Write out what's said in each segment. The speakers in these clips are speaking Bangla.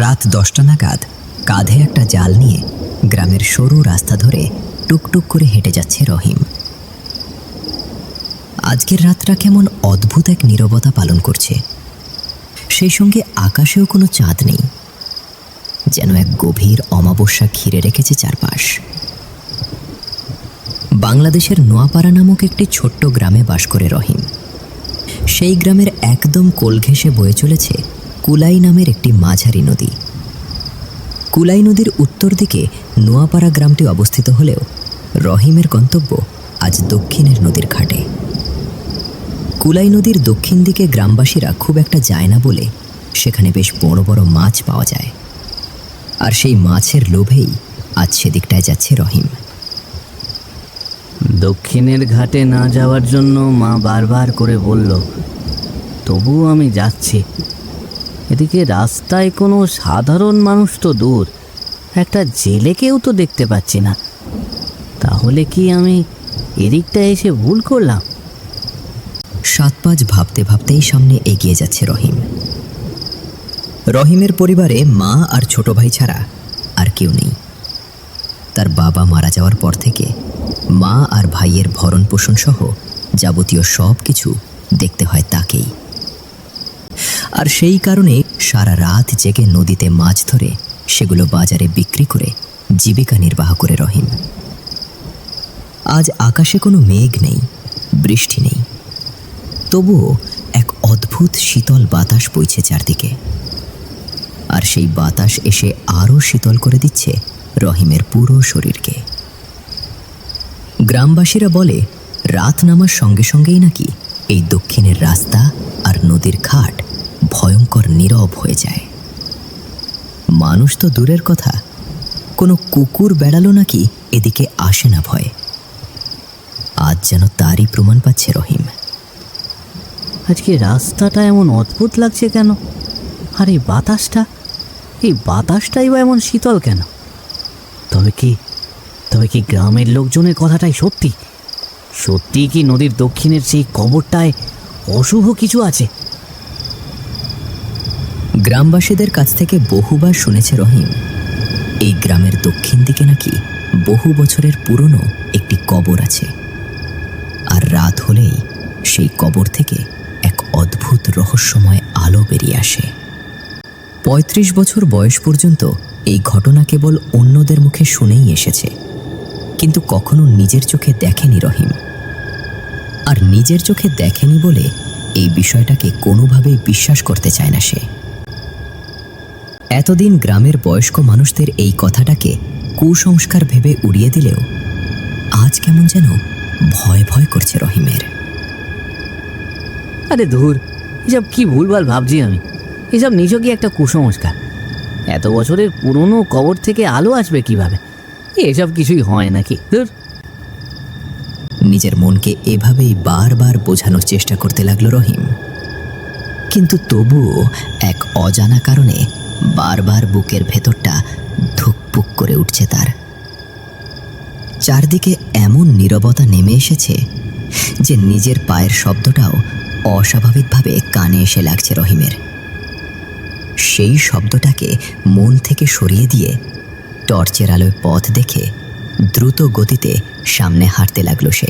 রাত 10টা নাগাদ কাঁধে একটা জাল নিয়ে গ্রামের সরু রাস্তা ধরে টুকটুক করে হেঁটে যাচ্ছে রহিম। আজকের রাতটা কেমন অদ্ভুত এক নীরবতা পালন করছে। সেই সঙ্গে আকাশেও কোনো চাঁদ নেই, যেন এক গভীর অমাবস্যা ঘিরে রেখেছে চারপাশ। বাংলাদেশের নোয়াপাড়া নামক একটি ছোট্ট গ্রামে বাস করে রহিম। সেই গ্রামের একদম কোল ঘেঁষে বয়ে চলেছে কুলাই নামের একটি মাঝারি নদী। কুলাই নদীর উত্তর দিকে নোয়াপাড়া গ্রামটি অবস্থিত হলেও রহিমের গন্তব্য আজ দক্ষিণের নদীর ঘাটে। কুলাই নদীর দক্ষিণ দিকে গ্রামবাসীরা খুব একটা যায় না বলে সেখানে বেশ বড় বড় মাছ পাওয়া যায়, আর সেই মাছের লোভেই আজ সেদিকটায় যাচ্ছে রহিম। দক্ষিণের ঘাটে না যাওয়ার জন্য মা বারবার করে বলল, তবুও আমি যাচ্ছি। এদিকে রাস্তায় কোনো সাধারণ মানুষ তো দূর, একটা জেলেকেও তো দেখতে পাচ্ছি না। তাহলে কি আমি এদিকটা এসে ভুল করলাম? 7-5 ভাবতে ভাবতেই সামনে এগিয়ে যাচ্ছে রহিম। রহিমের পরিবারে মা আর ছোট ভাই ছাড়া আর কেউ নেই। তার বাবা মারা যাওয়ার পর থেকে মা আর ভাইয়ের ভরণ পোষণ সহ যাবতীয় সব কিছু দেখতে হয় তাকেই। আর সেই কারণে সারা রাত জেগে নদীতে মাছ ধরে সেগুলো বাজারে বিক্রি করে জীবিকা নির্বাহ করে রহিম। আজ আকাশে কোনো মেঘ নেই, বৃষ্টি নেই, তবুও এক অদ্ভুত শীতল বাতাস বইছে চারদিকে। আর সেই বাতাস এসে আরও শীতল করে দিচ্ছে রহিমের পুরো শরীরকে। গ্রামবাসীরা বলে রাত নামার সঙ্গে সঙ্গেই নাকি এই দক্ষিণের রাস্তা আর নদীর ঘাট ভয়ঙ্কর নীরব হয়ে যায়। মানুষ তো দূরের কথা, কোনো কুকুর বেড়ালো নাকি এদিকে আসে না ভয়ে। আজ যেন তারই প্রমাণ পাচ্ছে রহিম। আজকে রাস্তাটা এমন অদ্ভুত লাগছে কেন? আর এই বাতাসটাই বা এমন শীতল কেন? তবে কি গ্রামের লোকজনের কথাটাই সত্যি? সত্যি কি নদীর দক্ষিণের সেই কবরটায় অশুভ কিছু আছে? গ্রামবাসীদের কাছ থেকে বহুবার শুনেছে রহিম, এই গ্রামের দক্ষিণ দিকে নাকি বহু বছরের পুরনো একটি কবর আছে। আর রাত হলেই সেই কবর থেকে এক অদ্ভুত রহস্যময় আলো বেরিয়ে আসে। 35 বছর বয়স পর্যন্ত এই ঘটনা কেবল অন্যদের মুখে শুনেই এসেছে, কিন্তু কখনো নিজের চোখে দেখেনি রহিম। আর নিজের চোখে দেখেনি বলে এই বিষয়টাকে কোনোভাবেই বিশ্বাস করতে চায় না সে। এতদিন গ্রামের বয়স্ক মানুষদের এই কথাটাকে কুসংস্কার ভেবে উড়িয়ে দিলেও আজ কেমন যেন ভয় ভয় করছে রহিমের। আরে ধুর, এসব কি ভুলভাল ভাবছি আমি। এসব নিছকই একটা কুসংস্কার। এত বছরের পুরনো কবর থেকে আলো আসবে কিভাবে? এসব কিছুই হয় নাকি? ধুর। নিজের মনকে এভাবেই বারবার বোঝানোর চেষ্টা করতে লাগলো রহিম, কিন্তু তবুও এক অজানা কারণে বারবার বুকের ভেতরটা ধুকপুক করে উঠছে তার। চারদিকে এমন নীরবতা নেমে এসেছে যে নিজের পায়ের শব্দটাও অস্বাভাবিকভাবে কানে এসে লাগছে রহিমের। সেই শব্দটাকে মন থেকে সরিয়ে দিয়ে টর্চের আলোয় পথ দেখে দ্রুত গতিতে সামনে হাঁটতে লাগলো সে।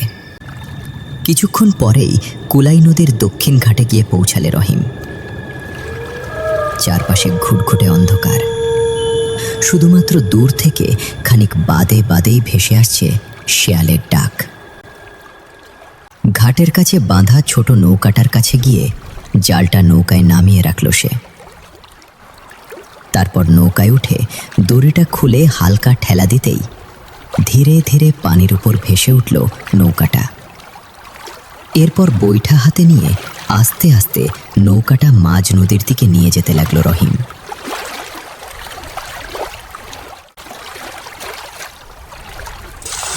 কিছুক্ষণ পরেই কুলাই নদীর দক্ষিণ ঘাটে গিয়ে পৌঁছালে রহিম। চারপাশে ঘুটঘুটে অন্ধকার, শুধুমাত্র দূর থেকে খানিক বাদে বাদেই ভেসে আসছে শেয়ালের ডাক। ঘাটের কাছে বাঁধা ছোট নৌকাটার কাছে গিয়ে জালটা নৌকায় নামিয়ে রাখলো সে। তারপর নৌকায় উঠে দড়িটা খুলে হালকা ঠেলা দিতেই ধীরে ধীরে পানির উপর ভেসে উঠল নৌকাটা। এরপর বৈঠা হাতে নিয়ে আস্তে আস্তে নৌকাটা মাঝ নদীর দিকে নিয়ে যেতে লাগলো রহিম।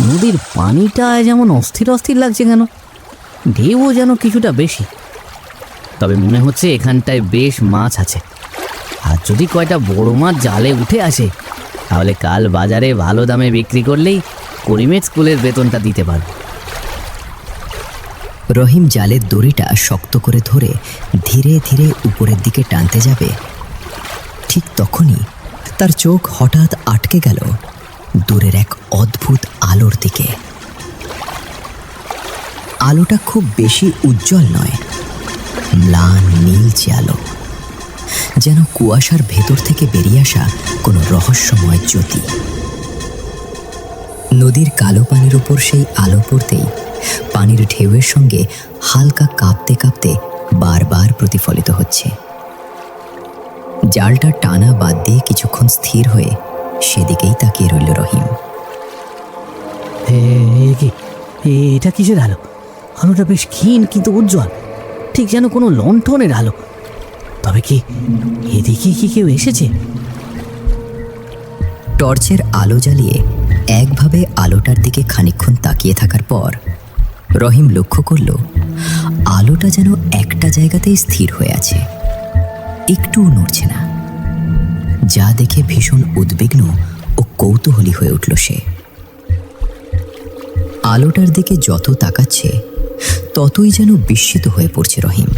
নদীর পানিটা যেমন অস্থির অস্থির লাগছে কেন? ঢেউও যেন কিছুটা বেশি। তবে মনে হচ্ছে এখানটায় বেশ মাছ আছে। আর যদি কয়টা বড় মাছ জালে উঠে আসে, তাহলে কাল বাজারে ভালো দামে বিক্রি করলেই করিমের স্কুলের বেতনটা দিতে পারব। রহিম জালের দড়িটা শক্ত করে ধরে ধীরে ধীরে উপরের দিকে টানতে যাবে, ঠিক তখনই তার চোখ হঠাৎ আটকে গেল দূরের এক অদ্ভুত আলোর দিকে। আলোটা খুব বেশি উজ্জ্বল নয়, ম্লান নীলচে আলো, যেন কুয়াশার ভেতর থেকে বেরিয়ে আসা কোনো রহস্যময় জ্যোতি। নদীর কালো পানির উপর সেই আলো পড়তেই পানির ঢেউয়ের সঙ্গে হালকা কাঁপতে কাঁপতে বারবার প্রতিফলিত হচ্ছে। জালটা টানা বাদ দিয়ে কিছুক্ষণ স্থির হয়ে সেদিকেই তাকিয়ে রইল রহিম। এটা কিসের আলো? আলোটা বেশ ক্ষীণ কিন্তু উজ্জ্বল, ঠিক যেন কোনো লণ্ঠনের আলো। তবে কি এদিকে কি কেউ এসেছে? টর্চের আলো জ্বালিয়ে একভাবে আলোটার দিকে খানিকক্ষণ তাকিয়ে থাকার পর রহিম লক্ষ্য করল আলোটা যেন একটা জায়গাতেই স্থির হয়ে আছে, একটুও নড়ছে না। যা দেখে ভীষণ উদ্বিগ্ন ও কৌতূহলী হয়ে উঠল সে। আলোটার দিকে যত তাকাচ্ছে ততই যেন বিস্মিত হয়ে পড়ছে রহিম।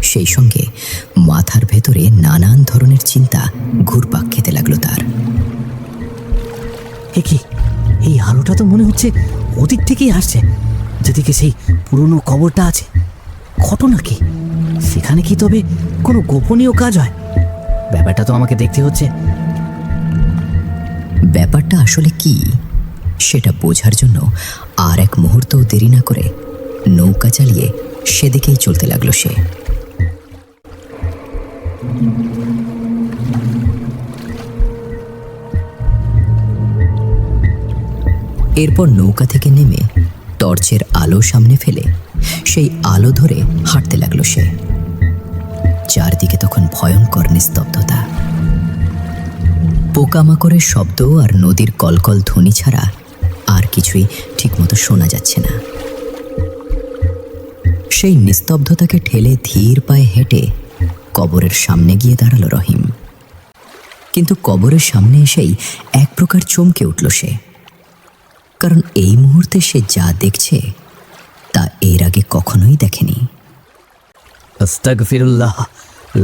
সেই সঙ্গে মাথার ভেতরে নানান ধরনের চিন্তা ঘুরপাক খেতে লাগলো তার। কি এই আলোটা তো মনে হচ্ছে ওদিক থেকেই আসছে, যেদিকে সেই পুরনো কবরটা আছে। ঘটনা কি? সেখানে কি তবে কোনো গোপনীয় কাজ হয়? ব্যাপারটা তো আমাকে দেখতে হচ্ছে। ব্যাপারটা আসলে কি সেটা বোঝার জন্য আর এক মুহূর্তও দেরি না করে নৌকা চালিয়ে সেদিকেই চলতে লাগলো সে। এরপর নৌকা থেকে নেমে টর্চের আলো সামনে ফেলে সেই আলো ধরে হাঁটতে লাগলো সে। চারদিকে তখন ভয়ঙ্কর নিস্তব্ধতা। পোকামাকড়ের শব্দ আর নদীর কলকল ধ্বনি ছাড়া আর কিছুই ঠিকমতো শোনা যাচ্ছে না। সেই নিস্তব্ধতাকে ঠেলে ধীর পায়ে হেঁটে কবরের সামনে গিয়ে দাঁড়ালো রহিম। কিন্তু কবরের সামনে এসেই এক প্রকার চমকে উঠল সে, কারণ এই মুহূর্তে সে যা দেখছে তা এর আগে কখনোই দেখেনি। আস্তাগফিরুল্লাহ,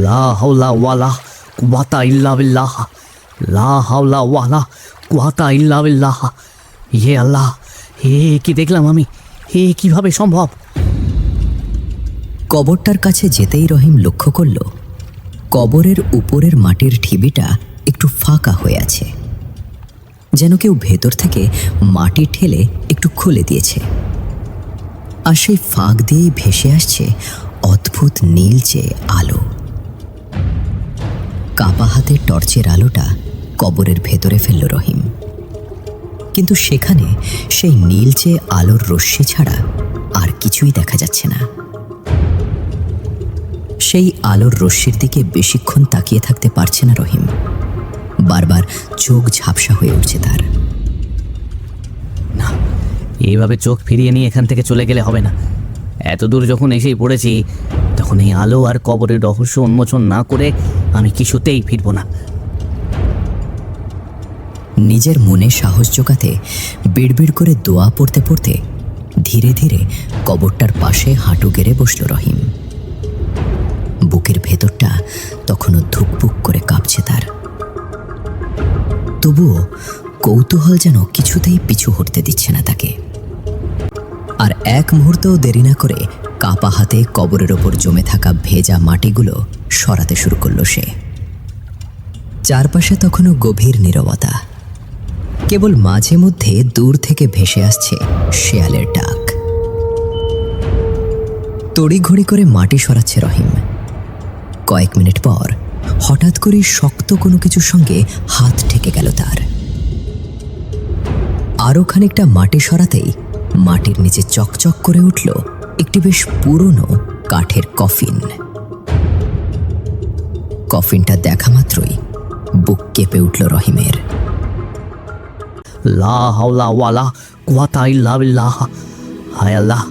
লা হাওলা ওয়ালা কুওয়াতা ইল্লা বিল্লাহ, লা হাওলা ওয়ালা কুওয়াতা ইল্লা বিল্লাহ। হে আল্লাহ, হে কি দেখলাম আমি! হে কিভাবে সম্ভব? কবরটার কাছে যেতেই রহিম লক্ষ্য করল কবরের উপরের মাটির ঢিবিটা একটু ফাঁকা হয়ে আছে, যেন কেউ ভেতর থেকে মাটি ঠেলে একটু খুলে দিয়েছে। আর সেই ফাঁক দিয়েই ভেসে আসছে অদ্ভুত নীলচে আলো। কাপা হাতে টর্চের আলোটা কবরের ভেতরে ফেলল রহিম, কিন্তু সেখানে সেই নীলচে আলোর রশ্মি ছাড়া আর কিছুই দেখা যাচ্ছে না। সেই আলোর রশ্মির দিকে বেশিক্ষণ তাকিয়ে থাকতে পারছে না রহিম। বারবার চোখ ঝাপসা হয়ে উঠছে তার। না, এইভাবে চোখ ফিরিয়ে নিয়ে এখান থেকে চলে গেলে হবে না। এত দূর যখন এসেই পড়েছি, তখন এই আলো আর কবরের রহস্য উন্মোচন না করে আমি কিছুতেই ফিরব না। নিজের মনে সাহস জোগাতে বিড়বিড় করে দোয়া পড়তে পড়তে ধীরে ধীরে কবরটার পাশে হাঁটু গেড়ে বসল রহিম। বুকের ভেতরটা তখনও ধুকপুক করে কাঁপছে তার। তবুও কৌতূহল যেন কিছুতেই পিছু হটতে দিচ্ছে না তাকে। আর এক মুহূর্তও দেরি না করে কাপা হাতে কবরের ওপর জমে থাকা ভেজা মাটিগুলো সরাতে শুরু করলো সে। চারপাশে তখনও গভীর নীরবতা। কেবল মাঝে মধ্যে দূর থেকে ভেসে আসছে শেয়ালের ডাক। তড়িঘড়ি করে মাটি সরাচ্ছে রহিম। কয়েক মিনিট পর হঠাৎ করেই শক্ত কোনো কিছুর সঙ্গে হাত ঠেকে গেল তার। আরও খানিকটা মাটি সরাতেই মাটির নিচে চকচক করে উঠল একটি বেশ পুরনো কাঠের কফিন। কফিনটা দেখা মাত্রই বুক কেঁপে উঠল রহিমের। লা হাওলা ওয়ালা কুওয়াতা ইল্লা বিল্লাহ। হায় আল্লাহ,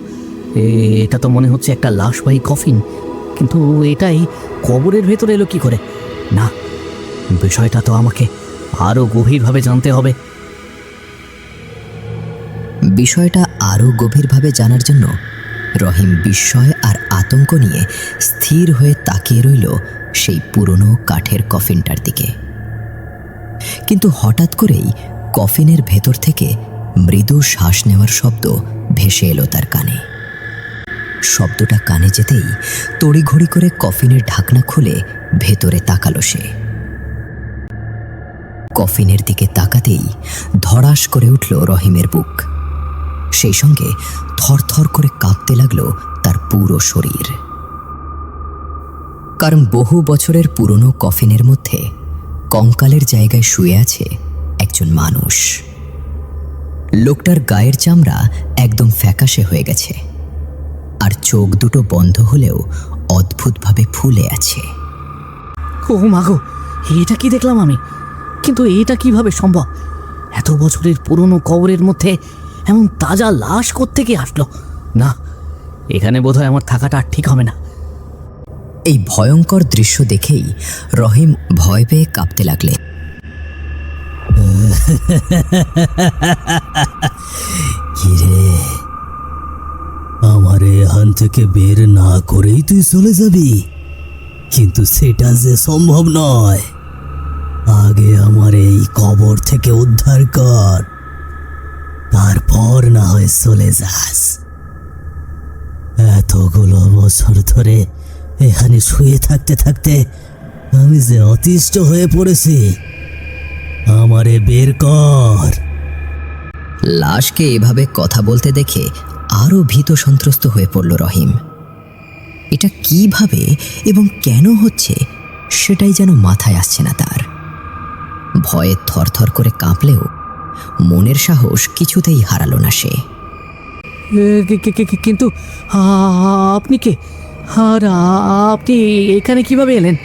এটা তো মনে হচ্ছে একটা লাশবাহী কফিন, কিন্তু এটাই কবরের ভেতরে এলো কি করে? না, বিষয়টা তো আমাকে আরো গভীরভাবে জানতে হবে। বিষয়টা আরও গভীরভাবে জানার জন্য রহিম বিস্ময় আর আতঙ্ক নিয়ে স্থির হয়ে তাকিয়ে রইল সেই পুরনো কাঠের কফিনটার দিকে। কিন্তু হঠাৎ করেই কফিনের ভেতর থেকে মৃদু শ্বাস নেওয়ার শব্দ ভেসে এলো তার কানে। শব্দটা কানে যেতেই তড়িঘড়ি করে কফিনের ঢাকনা খুলে ভেতরে তাকালো সে। কফিনের দিকে তাকাতেই ধড়াস করে উঠল রহিমের বুক। সেই সঙ্গে থরথর করে কাঁপতে লাগলো তার পুরো শরীর। কারণ বহু বছরের পুরনো কফিনের মধ্যে কঙ্কালের জায়গায় শুয়ে আছে একজন মানুষ। লোকটার গায়ের চামড়া একদম ফ্যাকাশে হয়ে গেছে, আর চোখ দুটো বন্ধ হলেও অদ্ভুতভাবে ফুলে আছে। ও মাগো, এটা কি দেখলাম আমি? কিন্তু এটা কিভাবে সম্ভব? এত বছরের পুরনো কবরের মধ্যে এমন তাজা লাশ কোত্থেকে আসলো? না, এখানে বোধহয় আমার থাকাটা আর ঠিক হবে না। এই ভয়ঙ্কর দৃশ্য দেখেই রহিম ভয় পেয়ে কাঁপতে লাগলে। কিরে, আমার এখান থেকে বের না করেই তুই চলে যাবি? কিন্তু সেটা যে সম্ভব নয়। আগে আমার এই কবর থেকে উদ্ধার কর, তারপর না হয় চলে যাস। এতগুলো বছর ধরে এখানে শুয়ে থাকতে থাকতে আমি যে অতিষ্ঠ হয়ে পড়েছি। আমারে বের কর। লাশকে এভাবে কথা বলতে দেখে আরও ভীত সন্ত্রস্ত হয়ে পড়ল রহিম। এটা কিভাবে এবং কেন হচ্ছে সেটাই যেন মাথায় আসছে না তার। ভয়ে থরথর করে কাঁপলেও মনের সাহস কিছুতেই হারালো না সে। কিন্তু আপনি কে? আর আপনি এখানে কিভাবে এলেন?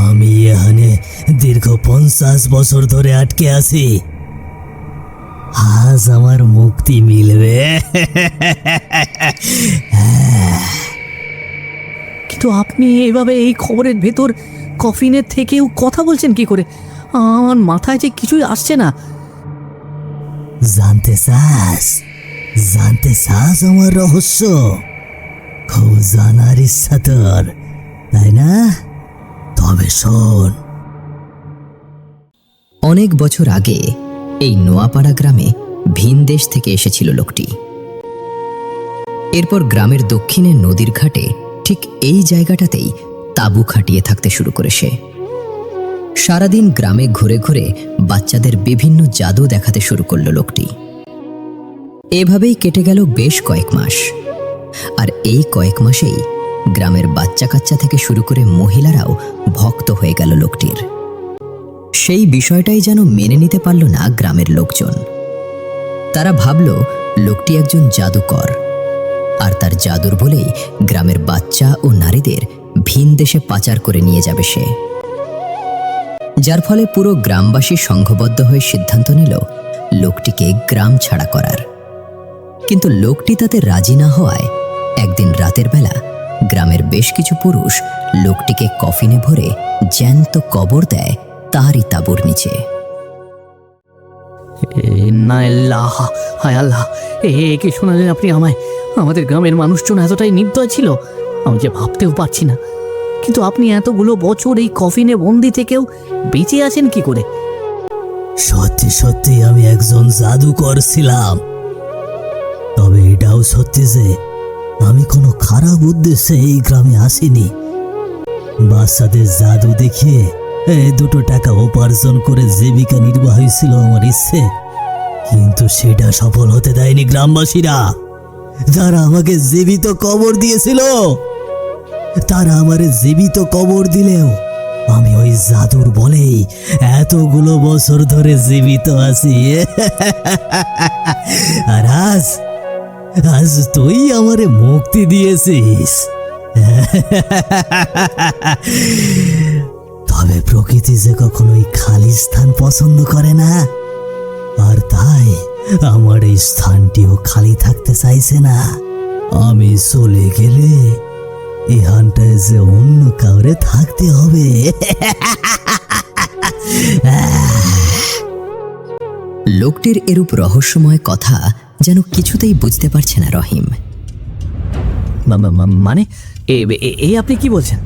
আমি এখানে দীর্ঘ 50 বছর ধরে আটকে আছি। আজ আমার মুক্তি মিলবে। কিন্তু আপনি এভাবে এই খবরের ভেতর কফিনের থেকেও কথা বলছেন কি করে? আমার মাথায় যে কিছুই আসছে না। জানতে চাস? জানতে চাস আমার রহস্য? খুব জানার ইচ্ছা তোর, তাই না? তবে শোন। অনেক বছর আগে এই নোয়াপাড়া গ্রামে ভিন দেশ থেকে এসেছিল লোকটি। এরপর গ্রামের দক্ষিণে নদীর ঘাটে ঠিক এই জায়গাটাতেই তাঁবু খাটিয়ে থাকতে শুরু করে সে। সারাদিন গ্রামে ঘুরে ঘুরে বাচ্চাদের বিভিন্ন জাদু দেখাতে শুরু করলো লোকটি। এভাবেই কেটে গেল বেশ কয়েক মাস। আর এই কয়েক মাসেই গ্রামের বাচ্চা কাচ্চা থেকে শুরু করে মহিলারাও ভক্ত হয়ে গেল লোকটির। সেই বিষয়টাই যেন মেনে নিতে পারল না গ্রামের লোকজন। তারা ভাবল লোকটি একজন জাদুকর, আর তার জাদুর বলেই গ্রামের বাচ্চা ও নারীদের ভিন দেশে পাচার করে নিয়ে যাবে সে। যার ফলে পুরো গ্রামবাসী সংঘবদ্ধ হয়ে সিদ্ধান্ত নিল লোকটিকে গ্রাম ছাড়া করার। কিন্তু লোকটি তাতে রাজি না হওয়ায় একদিন রাতের বেলা গ্রামের বেশ কিছু পুরুষ লোকটিকে কফিনে ভরে জ্যান্ত কবর দেয় তারই তাঁবুর নিচে। হায় আল্লাহ, কি শোনালেন আপনি আমায়? আমাদের গ্রামের মানুষজন এতটাই নির্দয় ছিল আমি যে ভাবতেও পারছি না। কিন্তু আপনি এতগুলো বছর এই কফিনে বন্দি থেকেও বেঁচে আছেন কি করে? সত্যি সত্যি আমি একজন জাদুকর ছিলাম। তবে এটাও সত্যি যে আমি কোনো খারাপ উদ্দেশ্যে এই গ্রামে আসিনি। বাচ্চাদের জাদু দেখিয়ে 2 টাকা উপার্জন করে জীবিকা নির্বাহই ছিল আমার ইচ্ছে। কিন্তু সেটা সফল হতে দেয়নি গ্রামবাসীরা, যারা আমাকে জীবিত কবর দিয়েছিল। তারা আমারে জীবিত কবর দিলেও আমি ওই জাদুর বলেই এতগুলো বছর ধরে জীবিত আছি। আর আজ তুই আমারে মুক্তি দিয়েছিস। তবে প্রকৃতি যে কখনোই খালি স্থান পছন্দ করে না, আর তাই আমার এই স্থানটিও খালি থাকতে চাইছে না। আমি চলে গেলে এখানটায় যে অন্য কাউরে থাকতে হবে। লোকটির এরূপ রহস্যময় কথা যেন কিছুতেই বুঝতে পারছে না রহিম। মানে এই আপনি কি বলছেন?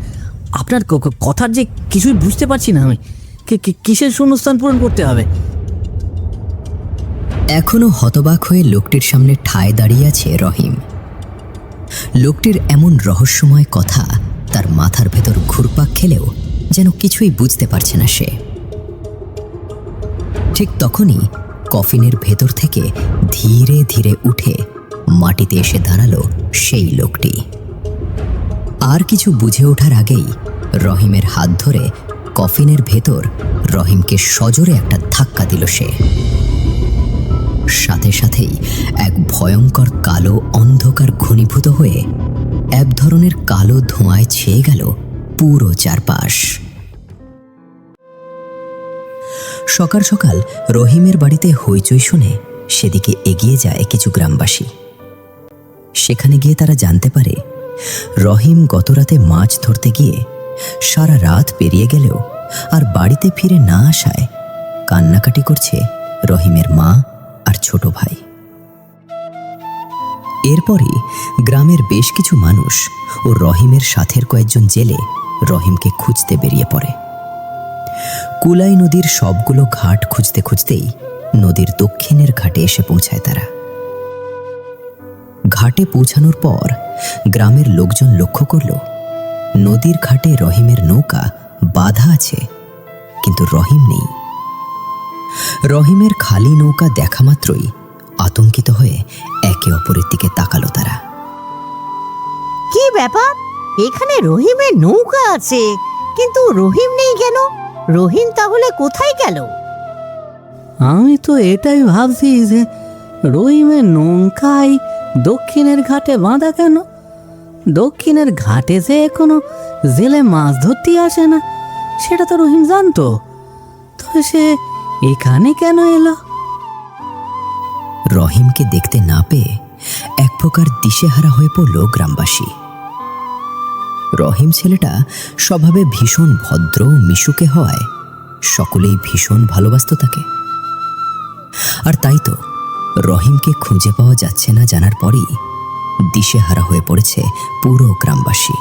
আপনার কথার যে কিছুই বুঝতে পারছি না আমি। কিসের শূন্যস্থান পূরণ করতে হবে? এখনো হতবাক হয়ে লোকটির সামনে ঠায় দাঁড়িয়ে আছে রহিম। লোকটির এমন রহস্যময় কথা তার মাথার ভেতর ঘুরপাক খেলেও যেন কিছুই বুঝতে পারছে না সে। ঠিক তখনই কফিনের ভেতর থেকে ধীরে ধীরে উঠে মাটিতে এসে দাঁড়ালো সেই লোকটি। আর কিছু বুঝে ওঠার আগেই রহিমের হাত ধরে কফিনের ভেতর রহিমকে সজোরে একটা ধাক্কা দিল সে। সাথে সাথেই এক ভয়ঙ্কর কালো অন্ধকার ঘনীভূত হয়ে এক ধরনের কালো ধোঁয়ায় ছেয়ে গেল পুরো চারপাশ। সকাল সকাল রহিমের বাড়িতে হইচই শুনে সেদিকে এগিয়ে যায় কিছু গ্রামবাসী। সেখানে গিয়ে তারা জানতে পারে রহিম গতরাতে মাছ ধরতে গিয়ে সারা রাত পেরিয়ে গেলেও আর বাড়িতে ফিরে না আসায় কান্নাকাটি করছে রহিমের মা আর ছোট ভাই। এরপরই গ্রামের বেশ কিছু মানুষ ও রহিমের সাথের কয়েকজন জেলে রহিমকে খুঁজতে বেরিয়ে পড়ে। কুলাই নদীর সবগুলো ঘাট খুঁজতে খুঁজতেই নদীর দক্ষিণের ঘাটে এসে পৌঁছায় তারা। ঘাটে পৌঁছানোর পর গ্রামের লোকজন লক্ষ্য করল নদীর ঘাটে রহিমের নৌকা বাঁধা আছে, কিন্তু রহিম নেই। রহিমের খালি নৌকা দেখা মাত্রই আতঙ্কিত হয়ে একে অপরের দিকে তাকালো তারা। কি ব্যাপার, এখানে রহিমের নৌকা আছে কিন্তু রহিম নেই কেন? রহিম তাহলে কোথায় গেল? আমি তো এটাই ভাবছি যে রহিমের নৌকায় দক্ষিণের ঘাটে বাঁধা কেন? দক্ষিণের ঘাটে যে কোনো জেলে মাছ ধরতে আসে না, সেটা তো রহিম জানতো। তো সে এখানে কেন এলো? রহিমকে দেখতে না পেয়ে এক প্রকার দিশেহারা হয়ে পড়ল গ্রামবাসী। রহিম ছেলেটা স্বভাবে ভীষণ ভদ্র ও মিশুকে হওয়ায় সকলেই ভীষণ ভালোবাসত তাকে। আর তাই তো রহিমকে খুঁজে পাওয়া যাচ্ছে না জানার পরই দিশেহারা হয়ে পড়েছে পুরো গ্রামবাসী।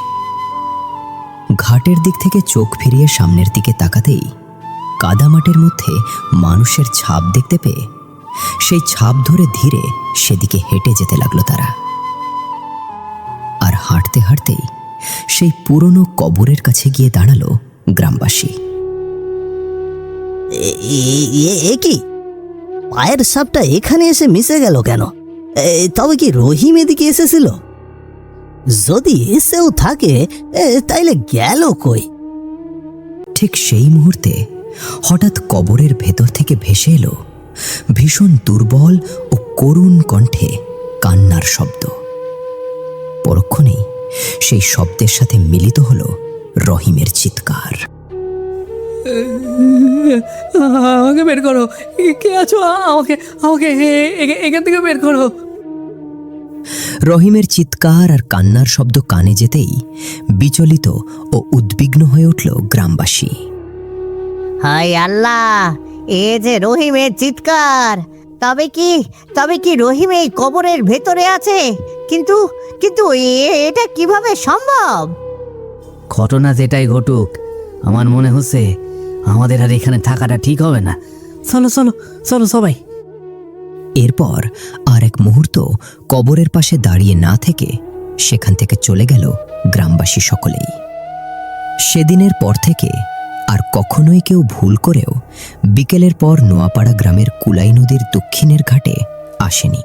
ঘাটের দিক থেকে চোখ ফিরিয়ে সামনের দিকে তাকাতেই কাদামাটির মধ্যে মানুষের ছাপ দেখতে পেয়ে সেই ছাপ ধরে ধীরে সেদিকে হেঁটে যেতে লাগলো তারা। আর হাঁটতে হাঁটতেই সেই পুরনো কবরের কাছে গিয়ে দাঁড়ালো গ্রামবাসী। এ কি, পায়ের সাপটা এখানে এসে মিশে গেল কেন? তবে কি রহিম এদিকে এসেছিল? যদি এসেও থাকে তাইলে গেল কই? ঠিক সেই মুহূর্তে হঠাৎ কবরের ভেতর থেকে ভেসে এলো ভীষণ দুর্বল ও করুণ কণ্ঠে কান্নার শব্দ। পরক্ষণেই সেই শব্দের সাথে মিলিত হলো রহিমের চিৎকার। আমাকে বের করো, কে আছো? আমাকে আমাকে এখান থেকে বের করো। রহিমের চিৎকার আর কান্নার শব্দ কানে যেতেই বিচলিত ও উদ্বিগ্ন হয়ে উঠল গ্রামবাসী। হায় আল্লাহ, এ যে রহিমের চিৎকার! তবে কি রহিম এই কবরের ভেতরে আছে? কিন্তু কিন্তু এটা কিভাবে সম্ভব? ঘটনা যেটাই ঘটুক, আমার মনে হচ্ছে আমাদের আর এখানে থাকাটা ঠিক হবে না। চলো চলো চলো সবাই। এরপর আর এক মুহূর্ত কবরের পাশে দাঁড়িয়ে না থেকে সেখান থেকে চলে গেল গ্রামবাসী সকলেই। সেদিনের পর থেকে আর কখনোই কেউ ভুল করেও বিকেলের পর নোয়াপাড়া গ্রামের কুলাই নদীর দক্ষিণের ঘাটে আসেনি।